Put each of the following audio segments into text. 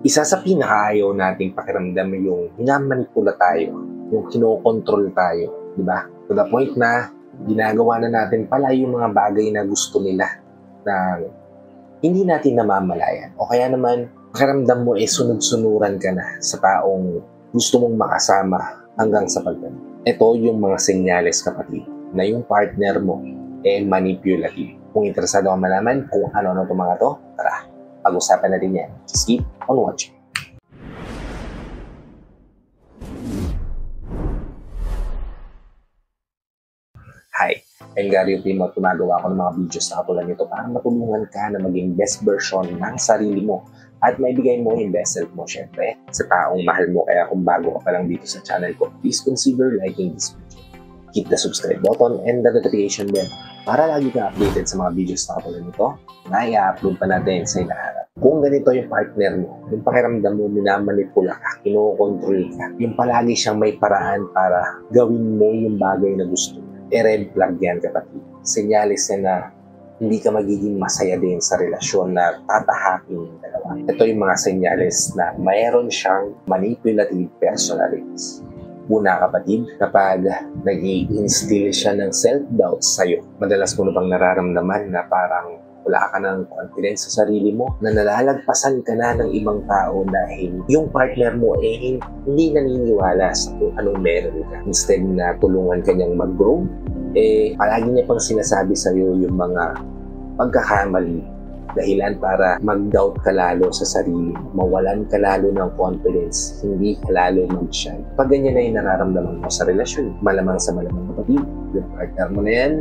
Isa sa pinakaayaw nating pakiramdam yung minamanipula tayo, yung kinokontrol tayo, di ba? To the point na ginagawa na natin pala yung mga bagay na gusto nila na hindi natin namamalayan. O kaya naman, pakiramdam mo sunod-sunuran ka na sa taong gusto mong makasama hanggang sa pagdating. Ito yung mga senyales, kapatid, na yung partner mo manipulative. Kung interesado ka malaman kung ano-ano itong mga to, tara, pag-usapan natin yan. Just keep on watching. Hi, I'm Gary Primo. Tumagawa ako ng mga videos na katulad nito para matulungan ka na maging best version ng sarili mo at maibigay mo yung best self mo, syempre, sa taong mahal mo. Kaya kung bago ka pa lang dito sa channel ko, please consider liking this video. Hit the subscribe button and the notification bell para lagi ka updated sa mga videos na katulad nito na i-upload pa natin sa inaharap. Kung ganito yung partner mo, yung pakiramdam mo, minamanipula ka, kinokontrol ka, yung palagi siyang may paraan para gawin mo yung bagay na gusto mo, red flag yan, kapatid. Senyalis na hindi ka magiging masaya din sa relasyon na tatahakin yung dalawa. Ito yung mga senyalis na mayroon siyang manipulative personalities. Una, kapatid, kapag nag-i-instill siya ng self-doubt sa'yo, madalas mo na bang nararamdaman na parang wala ka ng confidence sa sarili mo, na nalalagpasan ka na ng ibang tao dahil yung partner mo hindi naniniwala sa kung anong meron ka. Instead na tulungan ka niyang mag-grow, palagi niya pang sinasabi sa'yo yung mga pagkakamali, dahilan para mag-doubt ka lalo sa sarili, mawalan ka lalo ng confidence, hindi ka lalo mag-shine. Pag ganyan na yung nararamdaman mo sa relasyon, malamang sa malamang, kapatid, yung partner mo na yan,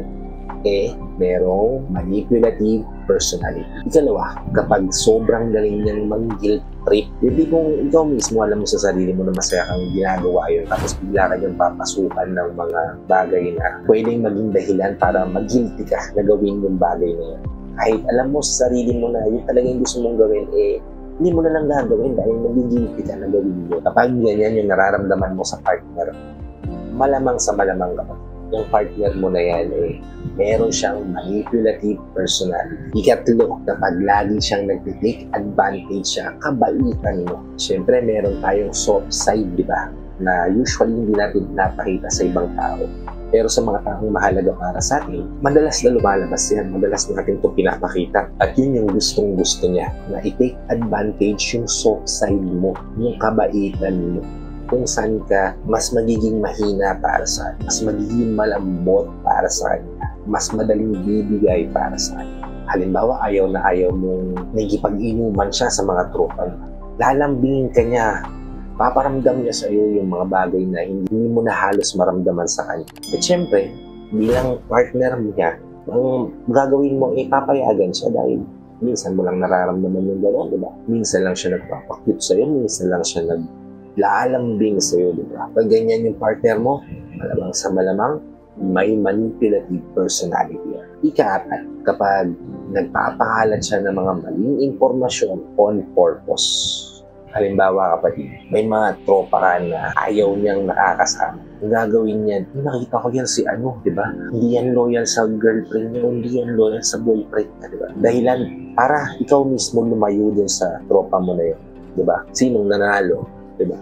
merong manipulative personality. Ikalawa, kapag sobrang galing niyang mag-guilt trip, hindi kung ikaw mismo alam mo sa sarili mo na masaya kang ginagawa yun, tapos bigla ka niyang papasukan ng mga bagay na pwedeng maging dahilan para mag-guilty ka na gawin yung bagay na yun. Kahit alam mo sa sarili mo na yun talagang gusto mong gawin, hindi mo na lang gagawin dahil nag-guilty ka na gawin yun. Kapag ganyan yung nararamdaman mo sa partner, malamang sa malamang kapag yung partner mo na yan, meron siyang manipulative personality. Ikatlo, kapag lagi siyang nag-take advantage siya, kabaitan mo. Siyempre, meron tayong soft side, di ba? Na usually hindi natin napakita sa ibang tao. Pero sa mga taong mahalaga para sa atin, madalas na lumalabas yan. Madalas natin ito pinapakita. At yun yung gustong-gusto niya, na i-take advantage yung soft side mo, yung kabaitan mo. Kung saan ka mas magiging mahina para sa kanya, mas magiging malambot para sa kanya, mas madaling bibigay para sa kanya. Halimbawa, ayaw na ayaw mong nagipag-inuman siya sa mga tropa niya. Lalambingin ka niya, paparamdam niya sa iyo yung mga bagay na hindi mo na halos maramdaman sa kanya. At syempre, bilang partner niya, ang gagawin mo, papayagan siya dahil minsan mo lang nararamdaman yung gano'n, di ba? Minsan lang siya nagpapakute sa iyo, minsan lang siya naglalambing sa iyo, di ba? Pag ganyan yung partner mo, malamang sa malamang, may manipulative personality. Ika-apat, kapag nagpapakalat siya ng mga maling impormasyon on purpose. Halimbawa, kapatid, may mga tropa ka na ayaw niyang nakakasama. Ang gagawin niya, nakita ko yan si di ba? Hindi yan loyal sa girlfriend niya, hindi yan loyal sa boyfriend niya, di ba? Dahilan, para ikaw mismo lumayo dun sa tropa mo na yun, di ba? Sinong nanalo, di ba?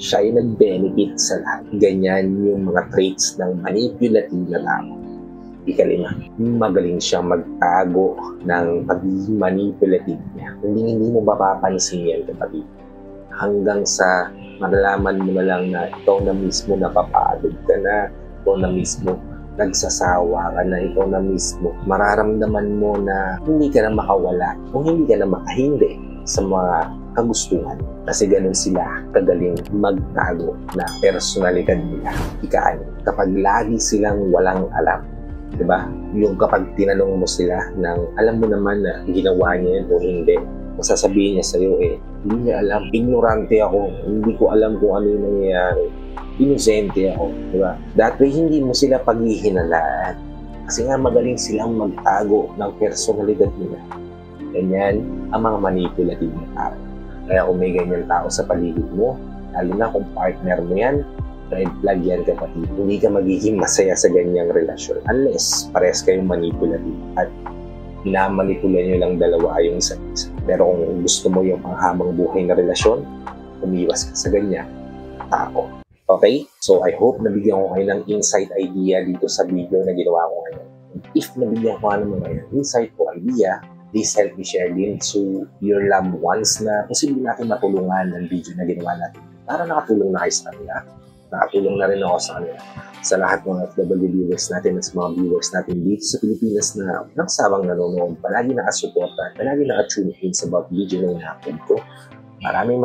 Siya yung nag-benefit sa lahat. Ganyan yung mga traits ng manipulative na tao. Ikalima, magaling siyang magtago ng pagiging manipulative niya. Hindi mo mapapansin yan, kapatid. Hanggang sa malalaman mo na lang na ikaw na mismo napapagod ka na, ikaw na mismo nagsasawa ka na, ikaw na mismo mararamdaman mo na hindi ka na makawala o hindi ka na makahindi sa mga kagustuhan. Kasi ganun sila kagaling magtago na personalidad nila. Ika-6, kapag lagi silang walang alam, diba? Yung kapag tinanong mo sila ng alam mo naman na ginawa niya o hindi, masasabihin niya sa'yo hindi niya alam, ignorante ako, hindi ko alam kung ano yung nangyayari, inosente ako, diba? That way, hindi mo sila paghihinalaan kasi nga magaling silang magtago ng personalidad nila. Ganyan ang mga manipulative na tao. Kaya kung may ganyan tao sa paligid mo, lalo na kung partner mo yan, red flag yan, kapatid. Hindi ka magiging masaya sa ganyang relasyon unless pares kayong manipulative at minamanipula nyo lang dalawa yung isa't isa. Pero kung gusto mo yung panghabang buhay na relasyon, umiwas ka sa ganyan tao. Okay? So I hope nabigyan ko kayo ng insight idea dito sa video na ginawa ko ngayon. And if nabigyan ko naman ngayon insight o idea, please help me share din to your loved ones na posible natin matulungan ng video na ginawa natin. Para nakatulong na kayo sa kanila. Nakatulong na rin ako sa kanila. Sa lahat ng FW viewers natin at sa mga viewers natin dito sa Pilipinas na nagsabang nanonood, palagi nakasuporta, palagi nakatune in sa about video na ina-upload ko. Maraming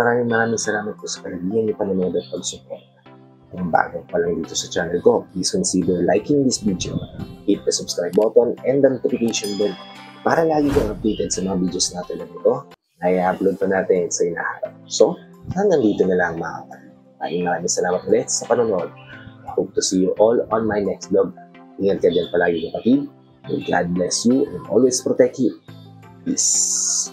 salamat po sa kaibigan niyo panonood at pag-support. Kung bago pa lang dito sa channel ko, please consider liking this video, hit the subscribe button and the notification bell para lagi kang updated sa mga videos natin na ito na i-upload pa natin sa inaharap. So, hanggang dito na lang mga kapatid. Maraming salamat ulit sa panonood. I hope to see you all on my next vlog. Ingat ka dyan palagi kapatid. May God bless you and always protect you. Peace.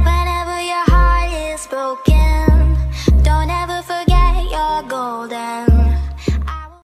Whenever your heart is broken, don't ever forget you're golden.